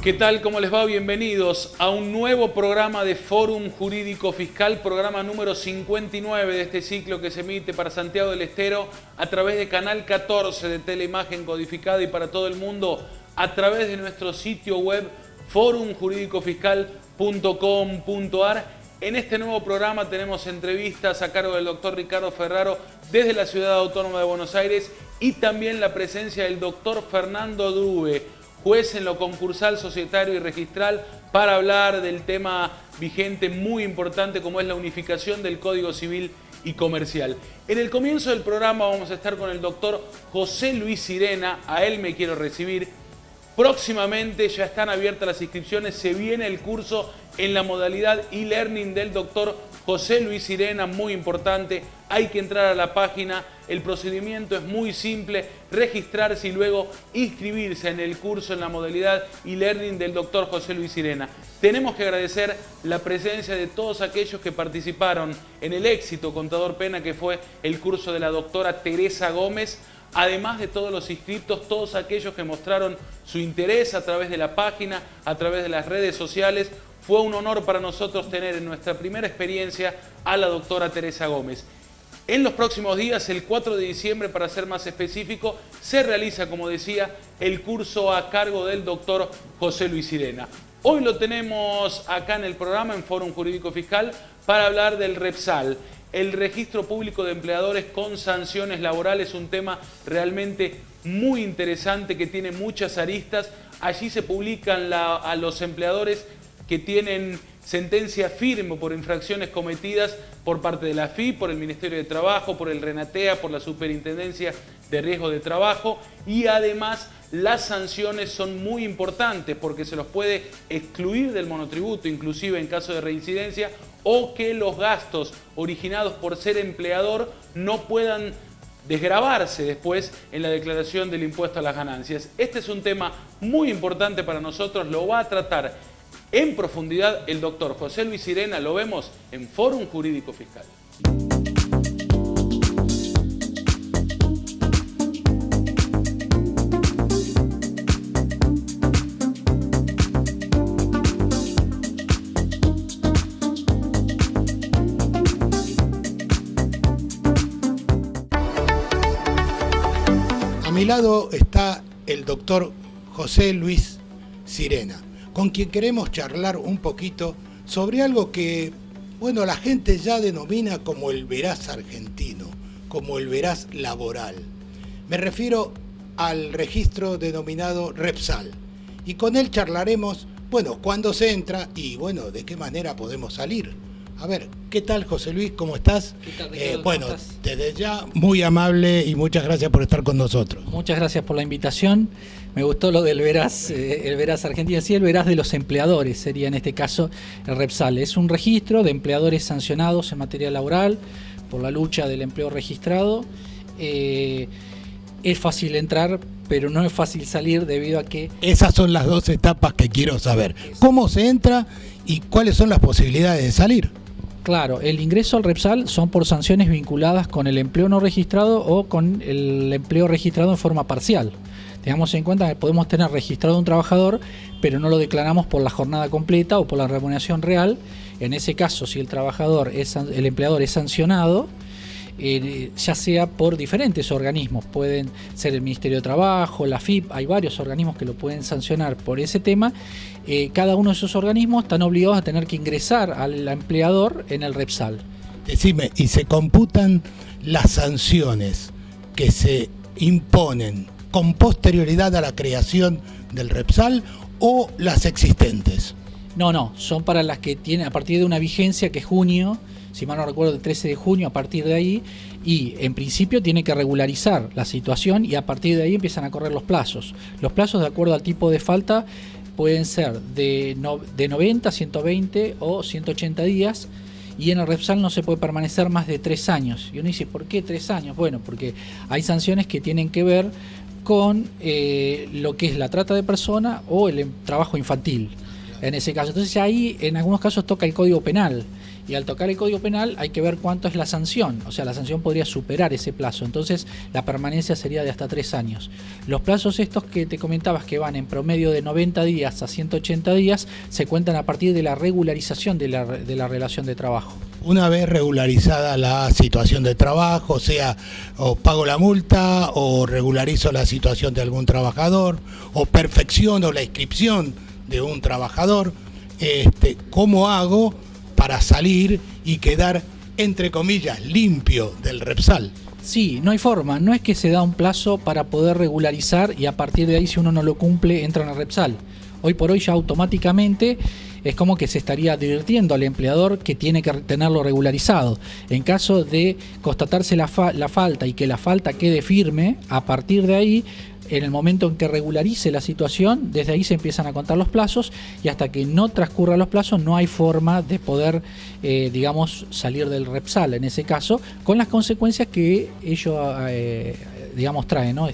¿Qué tal? ¿Cómo les va? Bienvenidos a un nuevo programa de Fórum Jurídico Fiscal, programa número 59 de este ciclo que se emite para Santiago del Estero a través de Canal 14 de Teleimagen Codificada y para todo el mundo a través de nuestro sitio web forumjuridicofiscal.com.ar. En este nuevo programa tenemos entrevistas a cargo del doctor Ricardo Ferraro desde la Ciudad Autónoma de Buenos Aires y también la presencia del doctor Fernando Drube, juez en lo concursal, societario y registral, para hablar del tema vigente muy importante como es la unificación del Código Civil y Comercial. En el comienzo del programa vamos a estar con el doctor José Luis Sirena, a él me quiero recibir. Próximamente ya están abiertas las inscripciones, se viene el curso en la modalidad e-learning del doctor José Luis Sirena, muy importante, hay que entrar a la página, el procedimiento es muy simple, registrarse y luego inscribirse en el curso en la modalidad e-learning del doctor José Luis Sirena. Tenemos que agradecer la presencia de todos aquellos que participaron en el éxito Contador Pena, que fue el curso de la doctora Teresa Gómez, además de todos los inscriptos, todos aquellos que mostraron su interés a través de la página, a través de las redes sociales. Fue un honor para nosotros tener en nuestra primera experiencia a la doctora Teresa Gómez. En los próximos días, el 4 de diciembre, para ser más específico, se realiza, como decía, el curso a cargo del doctor José Luis Sirena. Hoy lo tenemos acá en el programa, en Fórum Jurídico Fiscal, para hablar del REPSAL, el Registro Público de Empleadores con Sanciones Laborales, un tema realmente muy interesante que tiene muchas aristas. Allí se publican a los empleadores que tienen sentencia firme por infracciones cometidas por parte de la AFI, por el Ministerio de Trabajo, por el RENATEA, por la Superintendencia de Riesgo de Trabajo, y además las sanciones son muy importantes porque se los puede excluir del monotributo, inclusive en caso de reincidencia, o que los gastos originados por ser empleador no puedan desgravarse después en la declaración del impuesto a las ganancias. Este es un tema muy importante para nosotros, lo va a tratar en profundidad el doctor José Luis Sirena, lo vemos en Fórum Jurídico Fiscal. A mi lado está el doctor José Luis Sirena, con quien queremos charlar un poquito sobre algo que, bueno, la gente ya denomina como el veraz argentino, como el veraz laboral. Me refiero al registro denominado REPSAL. Y con él charlaremos, bueno, cuándo se entra y, bueno, de qué manera podemos salir. A ver, ¿qué tal, José Luis? ¿Cómo estás? ¿Qué tal, Ricardo? Bueno, ¿Cómo estás? desde ya, muy amable y muchas gracias por estar con nosotros. Muchas gracias por la invitación. Me gustó lo del veraz, el veraz argentino, sí, el veraz de los empleadores sería en este caso el REPSAL. Es un registro de empleadores sancionados en materia laboral por la lucha del empleo registrado. Es fácil entrar, pero no es fácil salir debido a que... Esas son las dos etapas que quiero saber. ¿Cómo se entra y cuáles son las posibilidades de salir? Claro, el ingreso al REPSAL son por sanciones vinculadas con el empleo no registrado o con el empleo registrado en forma parcial. Tengamos en cuenta que podemos tener registrado un trabajador, pero no lo declaramos por la jornada completa o por la remuneración real. En ese caso, si el empleador es sancionado, ya sea por diferentes organismos, pueden ser el Ministerio de Trabajo, la AFIP, hay varios organismos que lo pueden sancionar por ese tema. Cada uno de esos organismos están obligados a tener que ingresar al empleador en el REPSAL. Decime, ¿y se computan las sanciones que se imponen con posterioridad a la creación del REPSAL o las existentes? No, son para las que tienen a partir de una vigencia que es junio, si mal no recuerdo, el 13 de junio, a partir de ahí, y en principio tiene que regularizar la situación y a partir de ahí empiezan a correr los plazos. Los plazos, de acuerdo al tipo de falta, pueden ser de 90, 120 o 180 días, y en el REPSAL no se puede permanecer más de 3 años. Y uno dice, ¿por qué 3 años? Bueno, porque hay sanciones que tienen que ver con lo que es la trata de persona o el trabajo infantil, en ese caso. Entonces ahí en algunos casos toca el Código Penal Y al tocar el Código Penal hay que ver cuánto es la sanción. O sea, la sanción podría superar ese plazo. Entonces, la permanencia sería de hasta 3 años. Los plazos estos que te comentabas, que van en promedio de 90 días a 180 días, se cuentan a partir de la regularización de la relación de trabajo. Una vez regularizada la situación de trabajo, o sea, o pago la multa, o regularizo la situación de algún trabajador, o perfecciono la inscripción de un trabajador, ¿cómo hago para salir y quedar, entre comillas, limpio del Repsal? Sí, no hay forma, no es que se da un plazo para poder regularizar y a partir de ahí, si uno no lo cumple, entra en el Repsal. Hoy por hoy ya automáticamente es como que se estaría advirtiendo al empleador que tiene que tenerlo regularizado. En caso de constatarse la falta y que la falta quede firme, a partir de ahí, en el momento en que regularice la situación, desde ahí se empiezan a contar los plazos y hasta que no transcurran los plazos no hay forma de poder, salir del Repsal en ese caso, con las consecuencias que ello, trae, ¿no?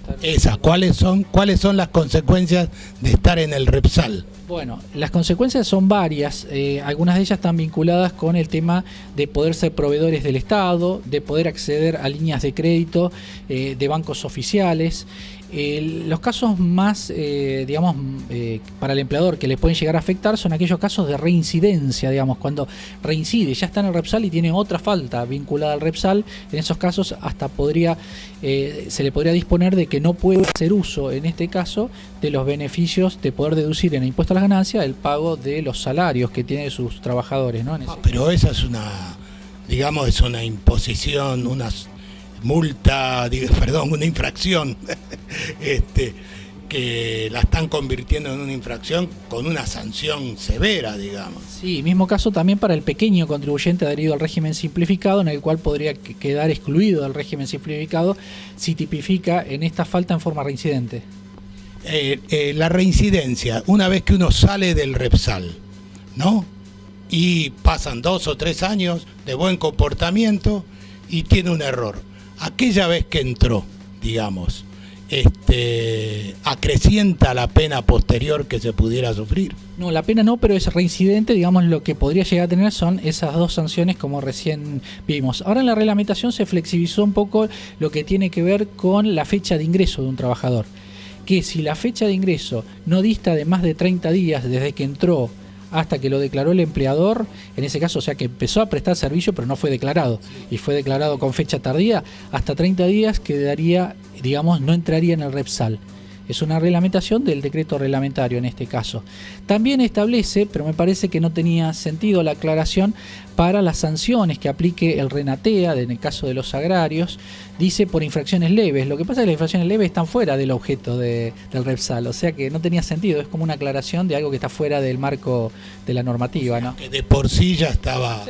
¿Cuáles son las consecuencias de estar en el Repsal? Bueno, las consecuencias son varias, algunas de ellas están vinculadas con el tema de poder ser proveedores del Estado, de poder acceder a líneas de crédito de bancos oficiales. Los casos más, para el empleador que le pueden llegar a afectar son aquellos casos de reincidencia, cuando reincide, ya está en el Repsal y tiene otra falta vinculada al Repsal. En esos casos hasta se le podría disponer de que no puede hacer uso, en este caso, de los beneficios de poder deducir en el impuesto a las ganancias el pago de los salarios que tienen sus trabajadores, ¿no? Pero esa es una imposición, una multa, una infracción, que la están convirtiendo en una infracción con una sanción severa, digamos. Sí, mismo caso también para el pequeño contribuyente adherido al régimen simplificado, en el cual podría quedar excluido del régimen simplificado si tipifica en esta falta en forma reincidente. La reincidencia, una vez que uno sale del Repsal, ¿no? Y pasan 2 o 3 años de buen comportamiento y tiene un error. Aquella vez que entró, digamos, acrecienta la pena posterior que se pudiera sufrir. No, la pena no, pero es reincidente, lo que podría llegar a tener son esas 2 sanciones como recién vimos. Ahora en la reglamentación se flexibilizó un poco lo que tiene que ver con la fecha de ingreso de un trabajador, que si la fecha de ingreso no dista de más de 30 días desde que entró hasta que lo declaró el empleador, en ese caso, o sea que empezó a prestar servicio pero no fue declarado, y fue declarado con fecha tardía, hasta 30 días quedaría, no entraría en el Repsal. Es una reglamentación del decreto reglamentario en este caso. También establece, pero me parece que no tenía sentido la aclaración, para las sanciones que aplique el RENATEA, en el caso de los agrarios, dice por infracciones leves. Lo que pasa es que las infracciones leves están fuera del objeto del Repsal, o sea que no tenía sentido, es como una aclaración de algo que está fuera del marco de la normativa, ¿no? Que de por sí ya estaba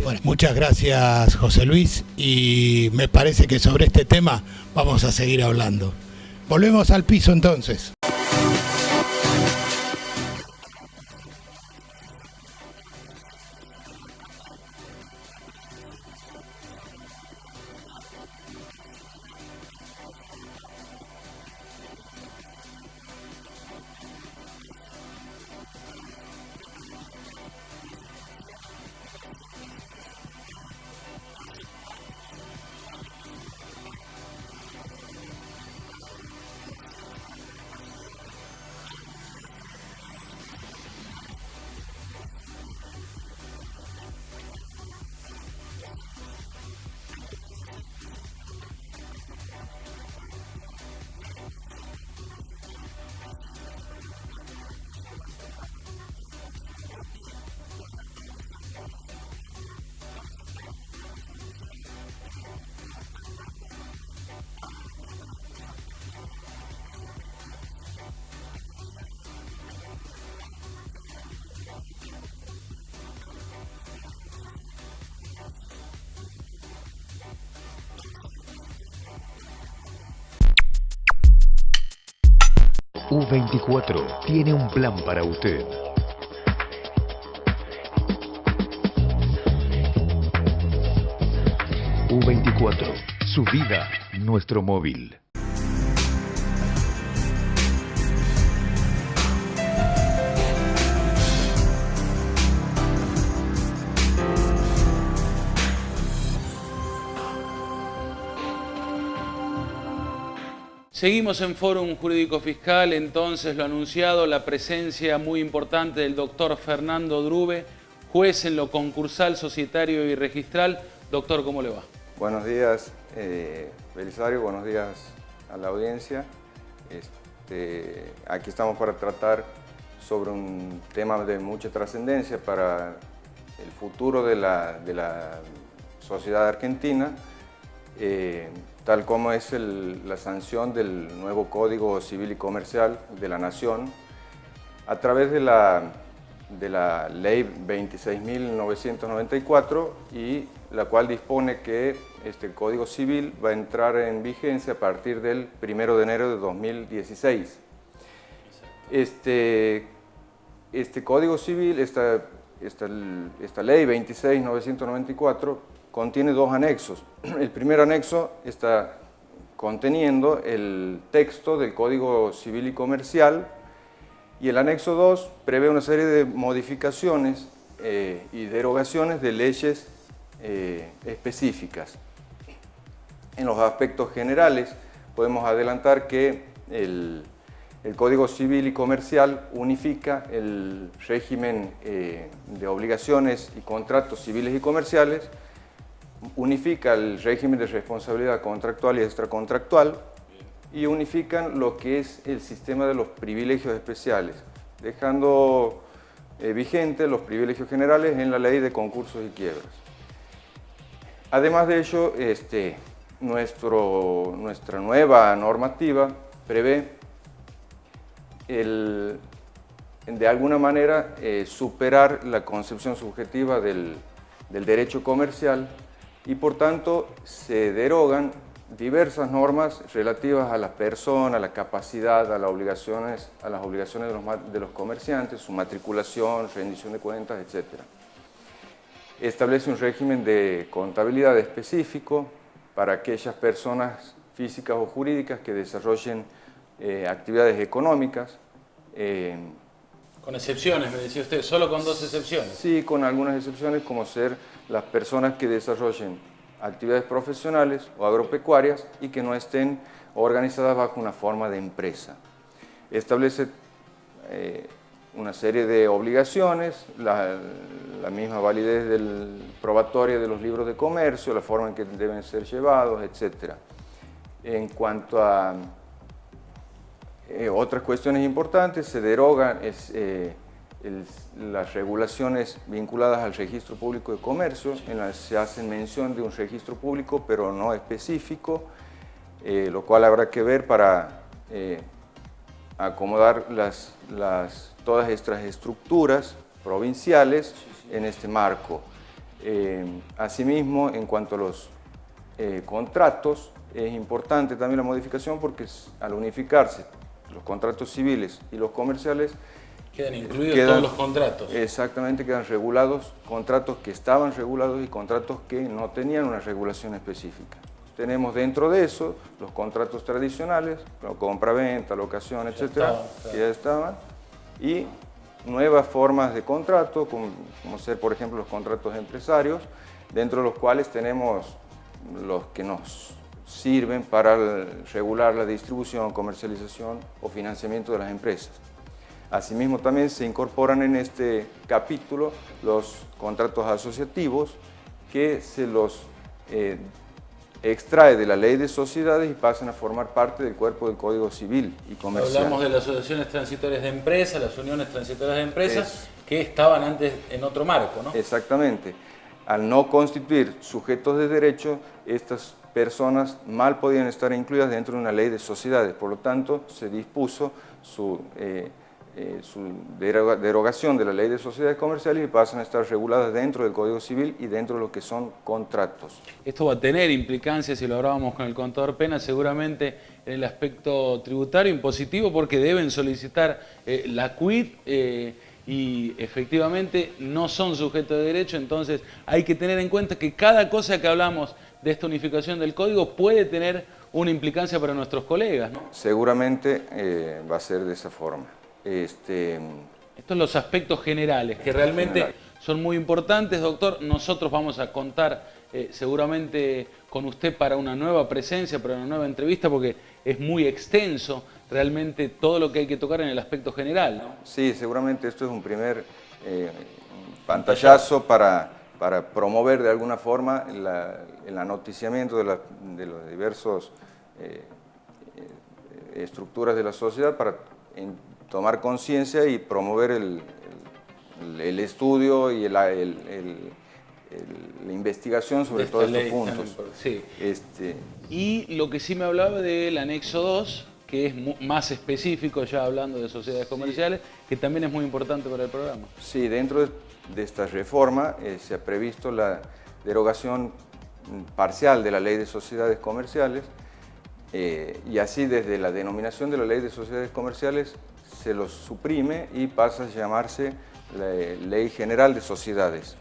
fuera. Muchas gracias, José Luis, y me parece que sobre este tema vamos a seguir hablando. Volvemos al piso entonces. U24 tiene un plan para usted. U24, su vida, nuestro móvil. Seguimos en Fórum Jurídico Fiscal, entonces lo anunciado, la presencia muy importante del doctor Fernando Drube, juez en lo concursal, societario y registral. Doctor, ¿cómo le va? Buenos días, Belisario, buenos días a la audiencia. Aquí estamos para tratar sobre un tema de mucha trascendencia para el futuro de la sociedad argentina, tal como es la sanción del nuevo Código Civil y Comercial de la Nación, a través de la Ley 26.994, y la cual dispone que este Código Civil va a entrar en vigencia a partir del 1 de enero de 2016. Este Código Civil, esta Ley 26.994, contiene dos anexos. El primer anexo está conteniendo el texto del Código Civil y Comercial, y el anexo 2 prevé una serie de modificaciones y derogaciones de leyes específicas. En los aspectos generales podemos adelantar que el Código Civil y Comercial unifica el régimen de obligaciones y contratos civiles y comerciales, unifica el régimen de responsabilidad contractual y extracontractual, y unifican lo que es el sistema de los privilegios especiales, dejando vigentes los privilegios generales en la Ley de Concursos y Quiebras. Además de ello, nuestra nueva normativa prevé de alguna manera superar la concepción subjetiva del derecho comercial, y por tanto se derogan diversas normas relativas a la persona, a la capacidad, a las obligaciones de los comerciantes, su matriculación, rendición de cuentas, etc. Establece un régimen de contabilidad específico para aquellas personas físicas o jurídicas que desarrollen actividades económicas. Con excepciones, me decía usted, solo con dos excepciones. Sí, con algunas excepciones, como ser las personas que desarrollen actividades profesionales o agropecuarias y que no estén organizadas bajo una forma de empresa. Establece una serie de obligaciones, la misma validez del probatorio de los libros de comercio, la forma en que deben ser llevados, etc. En cuanto a otras cuestiones importantes, se derogan las regulaciones vinculadas al registro público de comercio, en las que se hace mención de un registro público pero no específico, lo cual habrá que ver para acomodar todas estas estructuras provinciales en este marco. Asimismo, en cuanto a los contratos, es importante también la modificación porque al unificarse los contratos civiles y los comerciales, quedan incluidos todos los contratos. Exactamente, quedan regulados contratos que estaban regulados y contratos que no tenían una regulación específica. Tenemos dentro de eso los contratos tradicionales, compra-venta, locación, etcétera, que ya estaban, y nuevas formas de contrato, como ser, por ejemplo, los contratos empresarios, dentro de los cuales tenemos los que nos sirven para regular la distribución, comercialización o financiamiento de las empresas. Asimismo, también se incorporan en este capítulo los contratos asociativos, que se los extrae de la Ley de Sociedades y pasan a formar parte del cuerpo del Código Civil y Comercial. Hablamos de las asociaciones transitorias de empresas, las uniones transitorias de empresas, que estaban antes en otro marco, ¿no? Exactamente. Al no constituir sujetos de derecho, estas personas mal podían estar incluidas dentro de una ley de sociedades. Por lo tanto, se dispuso su derogación de la Ley de Sociedades Comerciales y pasan a estar reguladas dentro del Código Civil y dentro de lo que son contratos. Esto va a tener implicancias, si lo hablábamos con el contador Pena, seguramente en el aspecto tributario, impositivo, porque deben solicitar la quit y efectivamente no son sujetos de derecho. Entonces hay que tener en cuenta que cada cosa que hablamos de esta unificación del código puede tener una implicancia para nuestros colegas, ¿no? Seguramente va a ser de esa forma. Estos son los aspectos generales que realmente son muy importantes, doctor. Nosotros vamos a contar seguramente con usted para una nueva presencia, para una nueva entrevista, porque es muy extenso realmente todo lo que hay que tocar en el aspecto general, ¿no? Sí, seguramente esto es un primer pantallazo para promover de alguna forma el anoticiamiento de los diversos estructuras de la sociedad para tomar conciencia y promover el estudio y la investigación sobre todos estos puntos. Sí. Y lo que sí me hablaba del anexo 2, que es más específico, ya hablando de sociedades comerciales, que también es muy importante para el programa. Sí, dentro de esta reforma se ha previsto la derogación parcial de la Ley de Sociedades Comerciales, y así desde la denominación de la Ley de Sociedades Comerciales se los suprime y pasa a llamarse la Ley General de Sociedades.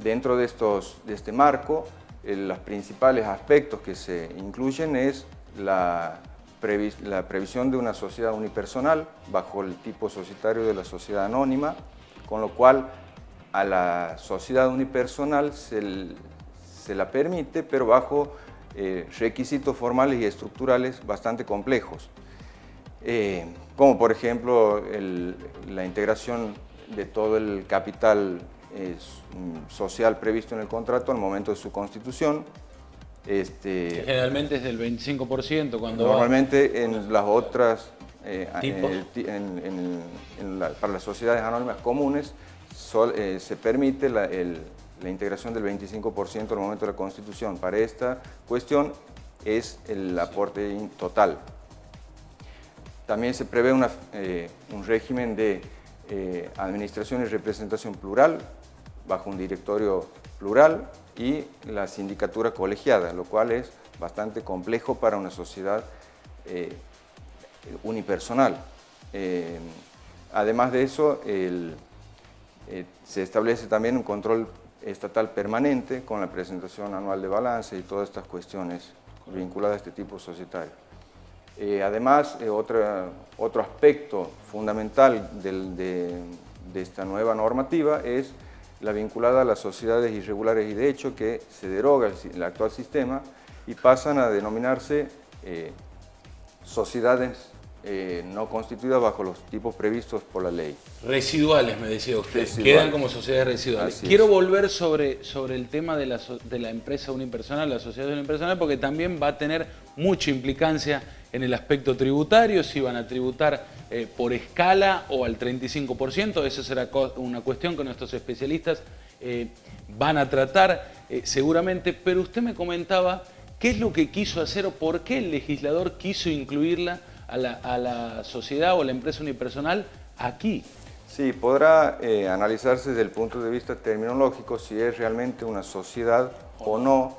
Dentro de este marco, los principales aspectos que se incluyen es la previsión de una sociedad unipersonal bajo el tipo societario de la sociedad anónima, con lo cual a la sociedad unipersonal se la permite, pero bajo requisitos formales y estructurales bastante complejos, como por ejemplo la integración de todo el capital social previsto en el contrato al momento de su constitución. Generalmente es del 25% cuando normalmente en las otras para las sociedades anónimas comunes se permite la integración del 25% al momento de la constitución. Para esta cuestión es el aporte total. También se prevé un régimen de administración y representación plural bajo un directorio plural y la sindicatura colegiada, lo cual es bastante complejo para una sociedad unipersonal. Además de eso, se establece también un control estatal permanente con la presentación anual de balance y todas estas cuestiones vinculadas a este tipo societario. Además, otro aspecto fundamental de esta nueva normativa es la vinculada a las sociedades irregulares y de hecho, que se deroga el actual sistema y pasan a denominarse sociedades no constituidas bajo los tipos previstos por la ley. Residuales, me decía usted, Residuales. Quedan como sociedades residuales. Quiero volver sobre el tema de la empresa unipersonal, la sociedad unipersonal, porque también va a tener mucha implicancia en el aspecto tributario, si van a tributar por escala o al 35%, eso será una cuestión que nuestros especialistas van a tratar seguramente, pero usted me comentaba qué es lo que quiso hacer o por qué el legislador quiso incluirla a la sociedad o la empresa unipersonal aquí. Sí, podrá analizarse desde el punto de vista terminológico si es realmente una sociedad o no,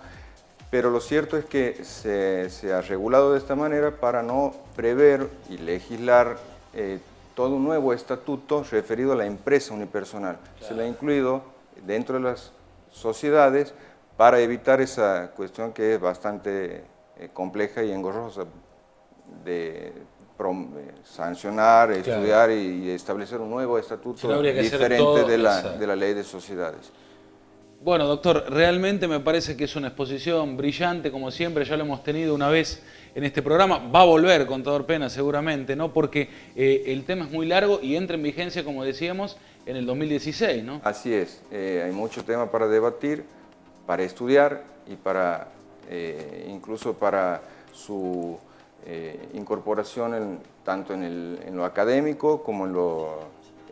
pero lo cierto es que se ha regulado de esta manera para no prever y legislar todo un nuevo estatuto referido a la empresa unipersonal. Claro. Se le ha incluido dentro de las sociedades para evitar esa cuestión que es bastante compleja y engorrosa de sancionar, claro, estudiar y establecer un nuevo estatuto diferente de la ley de sociedades. Bueno, doctor, realmente me parece que es una exposición brillante, como siempre, ya lo hemos tenido una vez en este programa, va a volver, contador Pena, seguramente, ¿no? Porque el tema es muy largo y entra en vigencia, como decíamos, en el 2016, ¿no? Así es, hay mucho tema para debatir, para estudiar y para incluso para su incorporación tanto en lo académico como en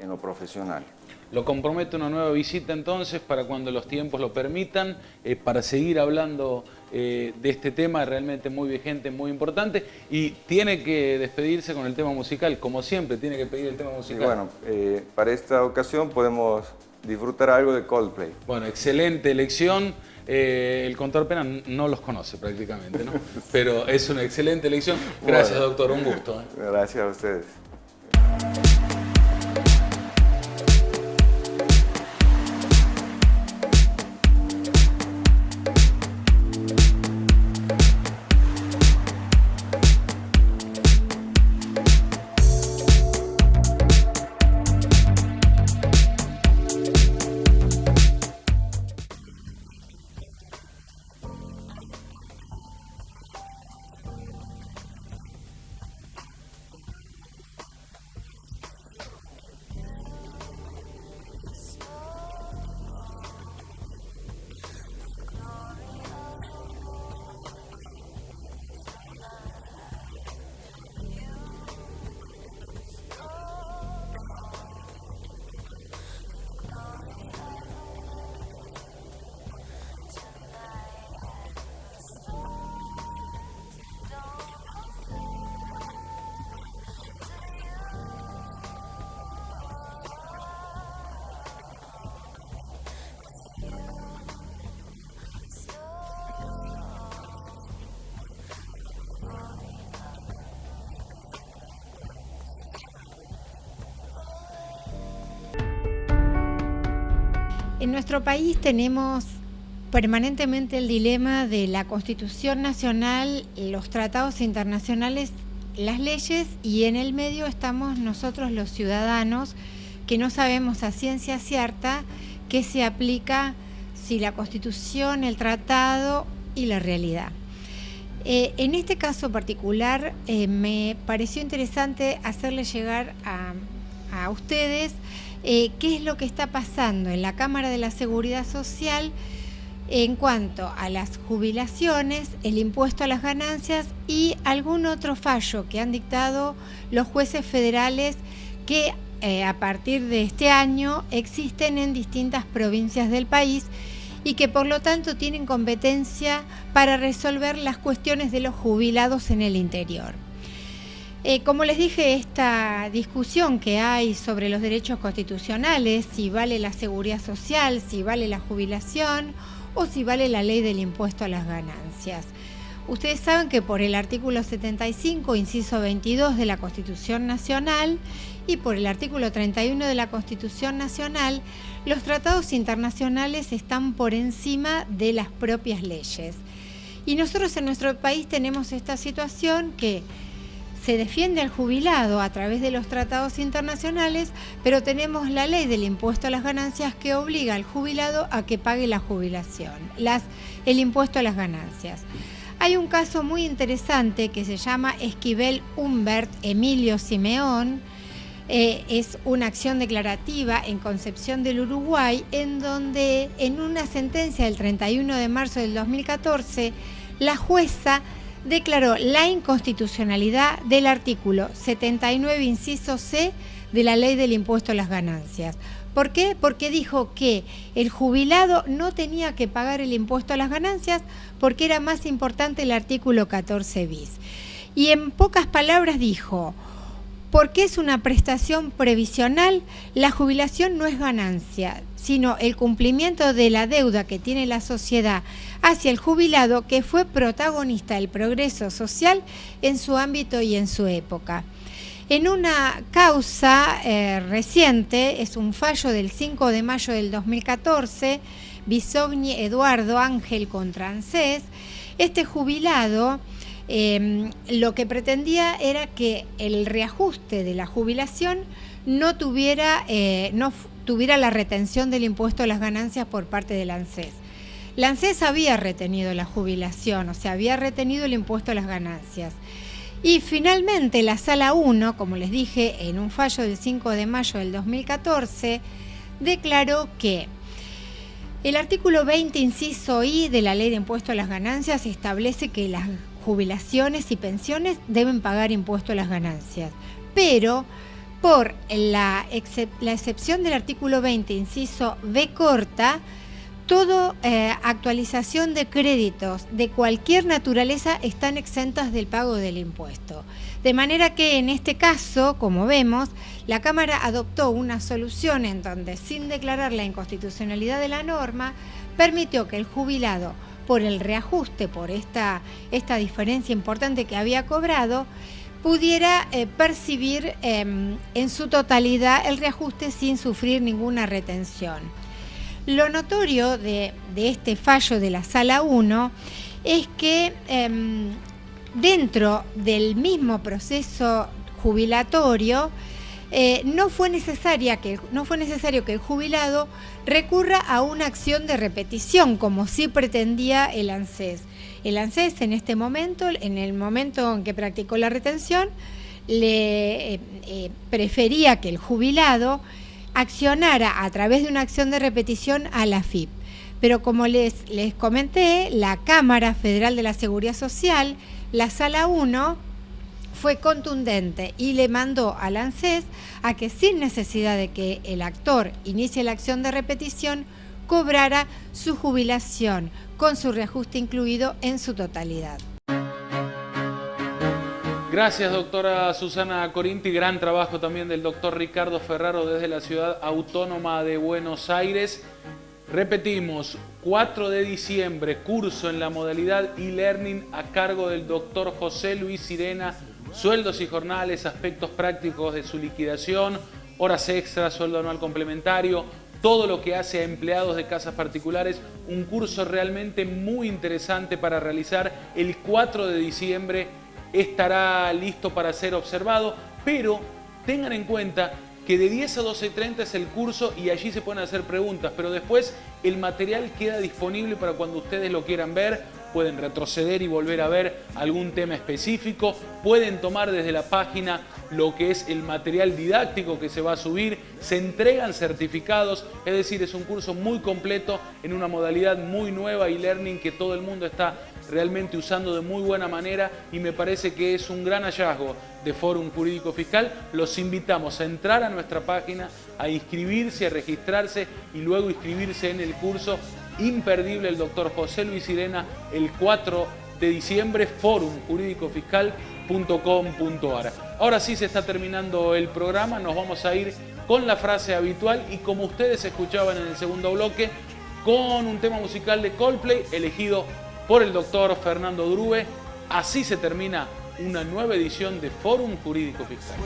lo profesional. Lo comprometo una nueva visita entonces para cuando los tiempos lo permitan, para seguir hablando de este tema realmente muy vigente, muy importante, y tiene que despedirse con el tema musical, como siempre, tiene que pedir el tema musical. Y bueno, para esta ocasión podemos disfrutar algo de Coldplay. Bueno, excelente elección. El contador Pena no los conoce prácticamente, ¿no? Pero es una excelente elección. Gracias, bueno, doctor, un gusto. Gracias a ustedes. En nuestro país tenemos permanentemente el dilema de la Constitución Nacional, los tratados internacionales, las leyes, y en el medio estamos nosotros los ciudadanos que no sabemos a ciencia cierta qué se aplica, si la Constitución, el tratado y la realidad. En este caso particular me pareció interesante hacerle llegar a ustedes qué es lo que está pasando en la Cámara de la Seguridad Social en cuanto a las jubilaciones, el impuesto a las ganancias y algún otro fallo que han dictado los jueces federales que a partir de este año existen en distintas provincias del país y que por lo tanto tienen competencia para resolver las cuestiones de los jubilados en el interior. Como les dije, esta discusión que hay sobre los derechos constitucionales, si vale la seguridad social, si vale la jubilación o si vale la ley del impuesto a las ganancias. Ustedes saben que por el artículo 75, inciso 22 de la Constitución Nacional y por el artículo 31 de la Constitución Nacional, los tratados internacionales están por encima de las propias leyes. Y nosotros en nuestro país tenemos esta situación que se defiende al jubilado a través de los tratados internacionales, pero tenemos la ley del impuesto a las ganancias que obliga al jubilado a que pague la jubilación, el impuesto a las ganancias. Hay un caso muy interesante que se llama Esquivel Humbert Emilio Simeón. Es una acción declarativa en Concepción del Uruguay, en donde en una sentencia del 31 de marzo del 2014, la jueza declaró la inconstitucionalidad del artículo 79, inciso C, de la ley del impuesto a las ganancias. ¿Por qué? Porque dijo que el jubilado no tenía que pagar el impuesto a las ganancias porque era más importante el artículo 14 bis. Y en pocas palabras dijo: porque es una prestación previsional, la jubilación no es ganancia, sino el cumplimiento de la deuda que tiene la sociedad hacia el jubilado, que fue protagonista del progreso social en su ámbito y en su época. En una causa reciente, es un fallo del 5 de mayo del 2014, Bisogni Eduardo Ángel contra ANSES, este jubilado lo que pretendía era que el reajuste de la jubilación no tuviera la retención del impuesto a las ganancias por parte del ANSES. La ANSES había retenido la jubilación, o sea, había retenido el impuesto a las ganancias. Y finalmente la Sala 1, como les dije, en un fallo del 5 de mayo del 2014, declaró que el artículo 20, inciso I de la Ley de Impuesto a las Ganancias establece que las jubilaciones y pensiones deben pagar impuesto a las ganancias, pero por la excepción del artículo 20, inciso B corta, toda actualización de créditos de cualquier naturaleza están exentas del pago del impuesto. De manera que en este caso, como vemos, la Cámara adoptó una solución en donde, sin declarar la inconstitucionalidad de la norma, permitió que el jubilado, por el reajuste, por esta diferencia importante que había cobrado, pudiera percibir en su totalidad el reajuste sin sufrir ninguna retención. Lo notorio de este fallo de la Sala 1 es que dentro del mismo proceso jubilatorio no fue necesario que el jubilado recurra a una acción de repetición, como sí pretendía el ANSES. El ANSES en este momento, en el momento en que practicó la retención, prefería que el jubilado accionara a través de una acción de repetición a la AFIP. Pero como les comenté, la Cámara Federal de la Seguridad Social, la Sala 1, fue contundente y le mandó al ANSES a que, sin necesidad de que el actor inicie la acción de repetición, cobrara su jubilación con su reajuste incluido en su totalidad. Gracias, doctora Susana Corinti. Gran trabajo también del doctor Ricardo Ferraro desde la Ciudad Autónoma de Buenos Aires. Repetimos, 4 de diciembre, curso en la modalidad e-learning a cargo del doctor José Luis Sirena. Sueldos y jornales, aspectos prácticos de su liquidación, horas extras, sueldo anual complementario, todo lo que hace a empleados de casas particulares, un curso realmente muy interesante para realizar. El 4 de diciembre estará listo para ser observado, pero tengan en cuenta que de 10 a 12:30 es el curso y allí se pueden hacer preguntas, pero después el material queda disponible para cuando ustedes lo quieran ver. Pueden retroceder y volver a ver algún tema específico, pueden tomar desde la página lo que es el material didáctico que se va a subir, se entregan certificados, es decir, es un curso muy completo en una modalidad muy nueva, e-learning, que todo el mundo está realmente usando de muy buena manera y me parece que es un gran hallazgo de Fórum Jurídico Fiscal. Los invitamos a entrar a nuestra página, a inscribirse, a registrarse y luego inscribirse en el curso imperdible el doctor José Luis Sirena el 4 de diciembre, forumjuridicofiscal.com.ar. Ahora sí se está terminando el programa, nos vamos a ir con la frase habitual y como ustedes escuchaban en el segundo bloque, con un tema musical de Coldplay elegido por el doctor Fernando Drube. Así se termina una nueva edición de Fórum Jurídico Fiscal.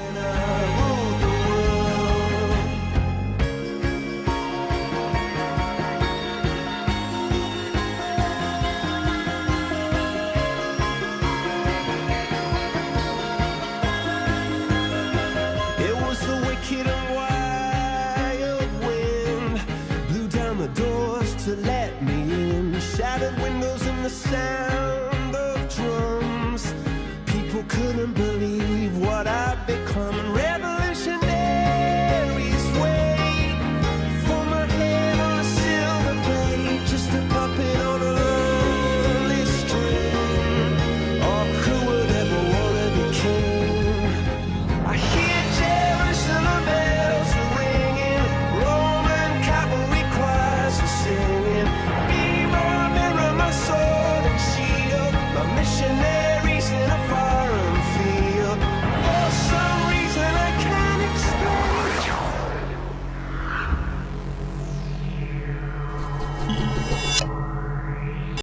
Shattered windows and the sound